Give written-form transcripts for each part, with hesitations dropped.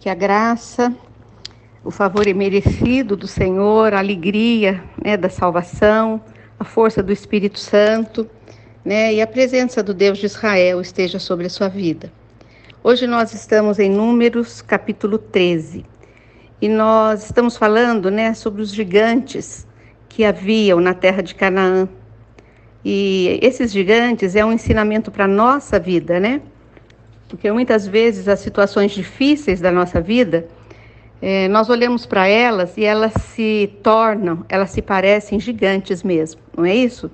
que a graça, o favor imerecido do Senhor, a alegria, da salvação, a força do Espírito Santo, e a presença do Deus de Israel esteja sobre a sua vida. Hoje nós estamos em Números, capítulo 13, e nós estamos falando, sobre os gigantes que haviam na terra de Canaã. E esses gigantes é um ensinamento para a nossa vida, Porque muitas vezes as situações difíceis da nossa vida, nós olhamos para elas e elas se parecem gigantes mesmo, não é isso?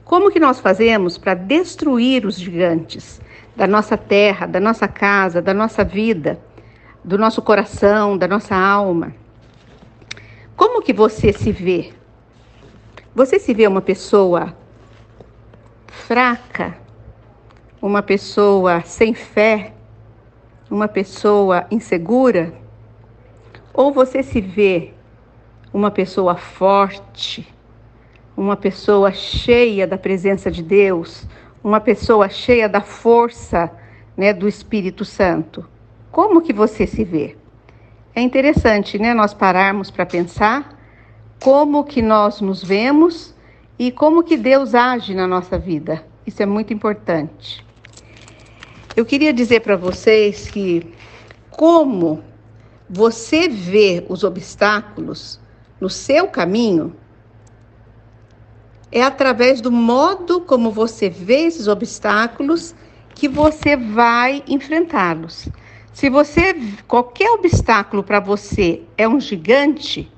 Como que nós fazemos para destruir os gigantes da nossa terra, da nossa casa, da nossa vida, do nosso coração, da nossa alma? Como que você se vê? Você se vê uma pessoa fraca? Uma pessoa sem fé? Uma pessoa insegura? Ou você se vê uma pessoa forte? Uma pessoa cheia da presença de Deus? Uma pessoa cheia da força, do Espírito Santo? Como que você se vê? É interessante, nós pararmos para pensar como que nós nos vemos e como que Deus age na nossa vida. Isso é muito importante. Eu queria dizer para vocês que como você vê os obstáculos no seu caminho é através do modo como você vê esses obstáculos que você vai enfrentá-los. Se qualquer obstáculo para você é um gigante,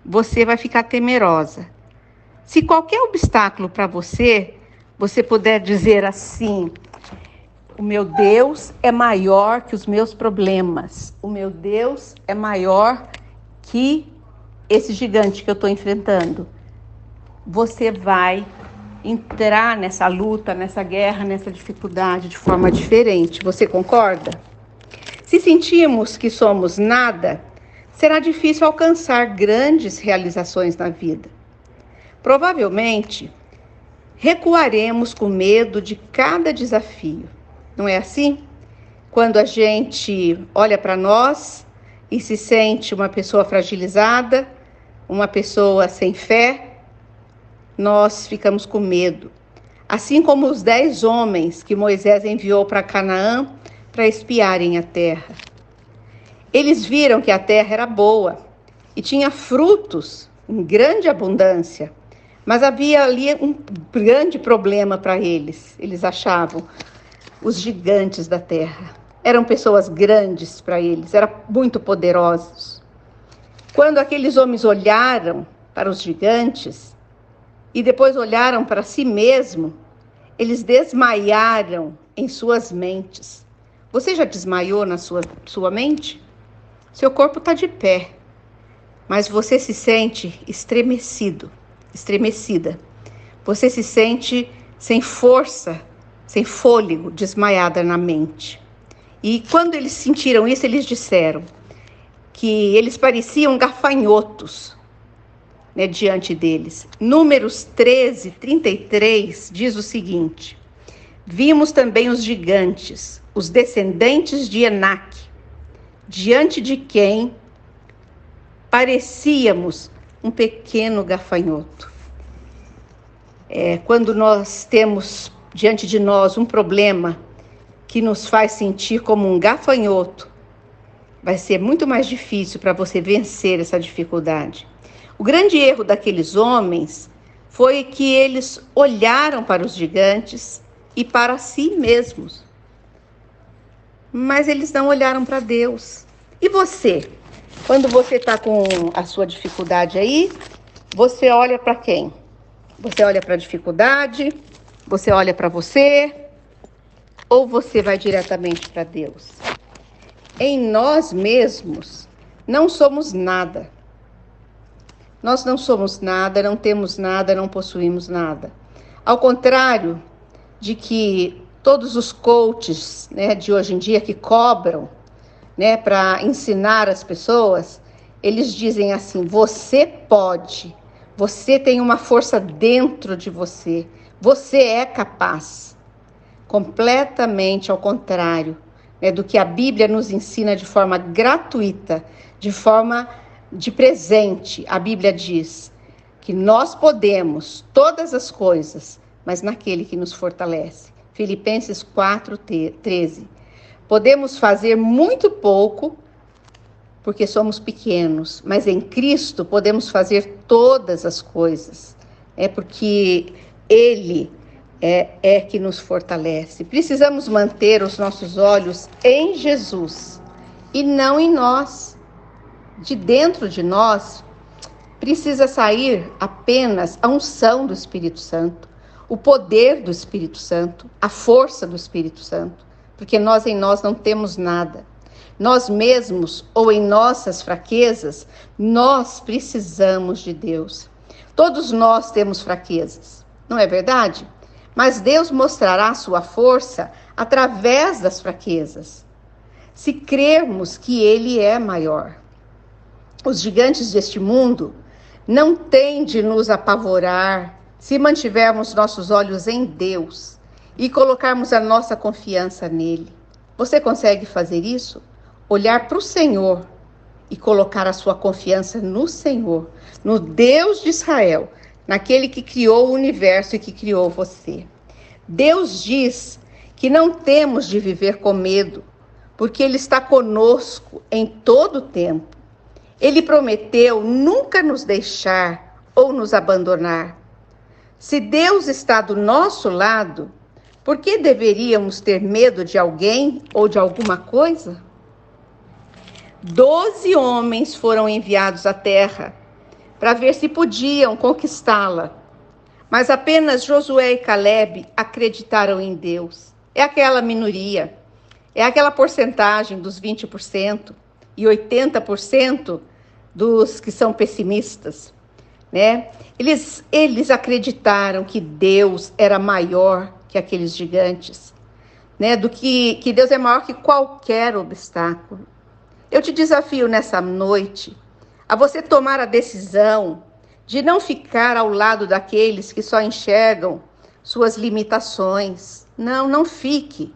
você vai ficar temerosa. Se qualquer obstáculo para você puder dizer assim: o meu Deus é maior que os meus problemas. O meu Deus é maior que esse gigante que eu estou enfrentando. Você vai entrar nessa luta, nessa guerra, nessa dificuldade de forma diferente. Você concorda? Se sentimos que somos nada, será difícil alcançar grandes realizações na vida. Provavelmente, recuaremos com medo de cada desafio. Não é assim? Quando a gente olha para nós e se sente uma pessoa fragilizada, uma pessoa sem fé, nós ficamos com medo. Assim como os 10 homens que Moisés enviou para Canaã para espiarem a terra. Eles viram que a terra era boa e tinha frutos em grande abundância, mas havia ali um grande problema para eles. Eles achavam os gigantes da terra. Eram pessoas grandes para eles, eram muito poderosos. Quando aqueles homens olharam para os gigantes e depois olharam para si mesmo, eles desmaiaram em suas mentes. Você já desmaiou na sua mente? Seu corpo está de pé, mas você se sente estremecida. Você se sente sem força, sem fôlego, desmaiada na mente. E quando eles sentiram isso, eles disseram que eles pareciam gafanhotos, diante deles. Números 13, 33 diz o seguinte: vimos também os gigantes, os descendentes de Enaque, diante de quem parecíamos um pequeno gafanhoto. Quando nós temos diante de nós um problema que nos faz sentir como um gafanhoto, vai ser muito mais difícil para você vencer essa dificuldade. O grande erro daqueles homens foi que eles olharam para os gigantes e para si mesmos, mas eles não olharam para Deus. E você? Quando você está com a sua dificuldade aí, você olha para quem? Você olha para a dificuldade? Você olha para você? Ou você vai diretamente para Deus? Em nós mesmos, não somos nada. Nós não somos nada, não temos nada, não possuímos nada. Ao contrário de que todos os coaches, de hoje em dia que cobram, para ensinar as pessoas, eles dizem assim: você pode, você tem uma força dentro de você, você é capaz. Completamente ao contrário. né, do que a Bíblia nos ensina de forma gratuita, de forma de presente. A Bíblia diz que nós podemos todas as coisas, mas naquele que nos fortalece. Filipenses 4:13. Podemos fazer muito pouco, porque somos pequenos, mas em Cristo podemos fazer todas as coisas. É porque Ele é que nos fortalece. Precisamos manter os nossos olhos em Jesus e não em nós. De dentro de nós precisa sair apenas a unção do Espírito Santo, o poder do Espírito Santo, a força do Espírito Santo, porque nós em nós não temos nada. Nós mesmos ou em nossas fraquezas, nós precisamos de Deus. Todos nós temos fraquezas, não é verdade? Mas Deus mostrará a sua força através das fraquezas, se crermos que Ele é maior. Os gigantes deste mundo não têm de nos apavorar se mantivermos nossos olhos em Deus e colocarmos a nossa confiança nele. Você consegue fazer isso? Olhar para o Senhor e colocar a sua confiança no Senhor, no Deus de Israel, naquele que criou o universo e que criou você. Deus diz que não temos de viver com medo, porque Ele está conosco em todo o tempo. Ele prometeu nunca nos deixar ou nos abandonar. Se Deus está do nosso lado, por que deveríamos ter medo de alguém ou de alguma coisa? 12 homens foram enviados à terra para ver se podiam conquistá-la. Mas apenas Josué e Calebe acreditaram em Deus. É aquela minoria, é aquela porcentagem dos 20% e 80% dos que são pessimistas, né? Eles acreditaram que Deus era maior que aqueles gigantes, né? Que Deus é maior que qualquer obstáculo. Eu te desafio nessa noite a você tomar a decisão de não ficar ao lado daqueles que só enxergam suas limitações. Não fique.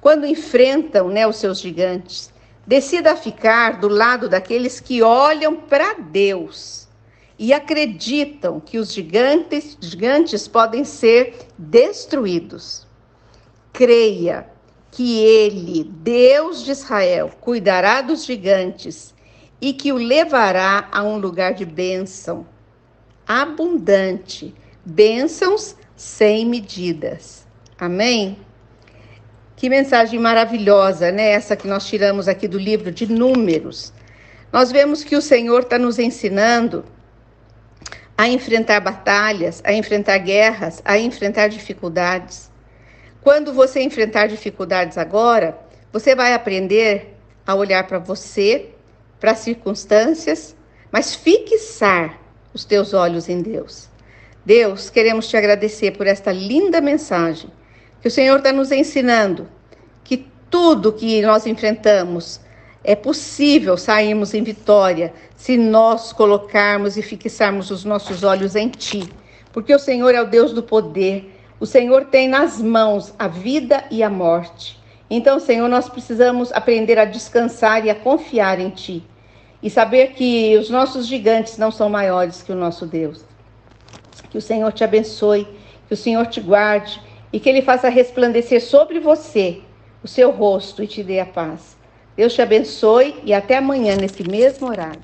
Quando enfrentam, né, os seus gigantes, decida ficar do lado daqueles que olham para Deus e acreditam que os gigantes podem ser destruídos. Creia que Ele, Deus de Israel, cuidará dos gigantes e que o levará a um lugar de bênção abundante, bênçãos sem medidas. Amém? Que mensagem maravilhosa, né? Essa que nós tiramos aqui do livro de Números. Nós vemos que o Senhor está nos ensinando a enfrentar batalhas, a enfrentar guerras, a enfrentar dificuldades. Quando você enfrentar dificuldades agora, você vai aprender a olhar para você, para as circunstâncias, mas fixar os teus olhos em Deus. Deus, queremos te agradecer por esta linda mensagem que o Senhor está nos ensinando, que tudo que nós enfrentamos é possível sairmos em vitória se nós colocarmos e fixarmos os nossos olhos em Ti, porque o Senhor é o Deus do poder, o Senhor tem nas mãos a vida e a morte. Então, Senhor, nós precisamos aprender a descansar e a confiar em Ti e saber que os nossos gigantes não são maiores que o nosso Deus. Que o Senhor te abençoe, que o Senhor te guarde e que Ele faça resplandecer sobre você o seu rosto e te dê a paz. Deus te abençoe e até amanhã nesse mesmo horário.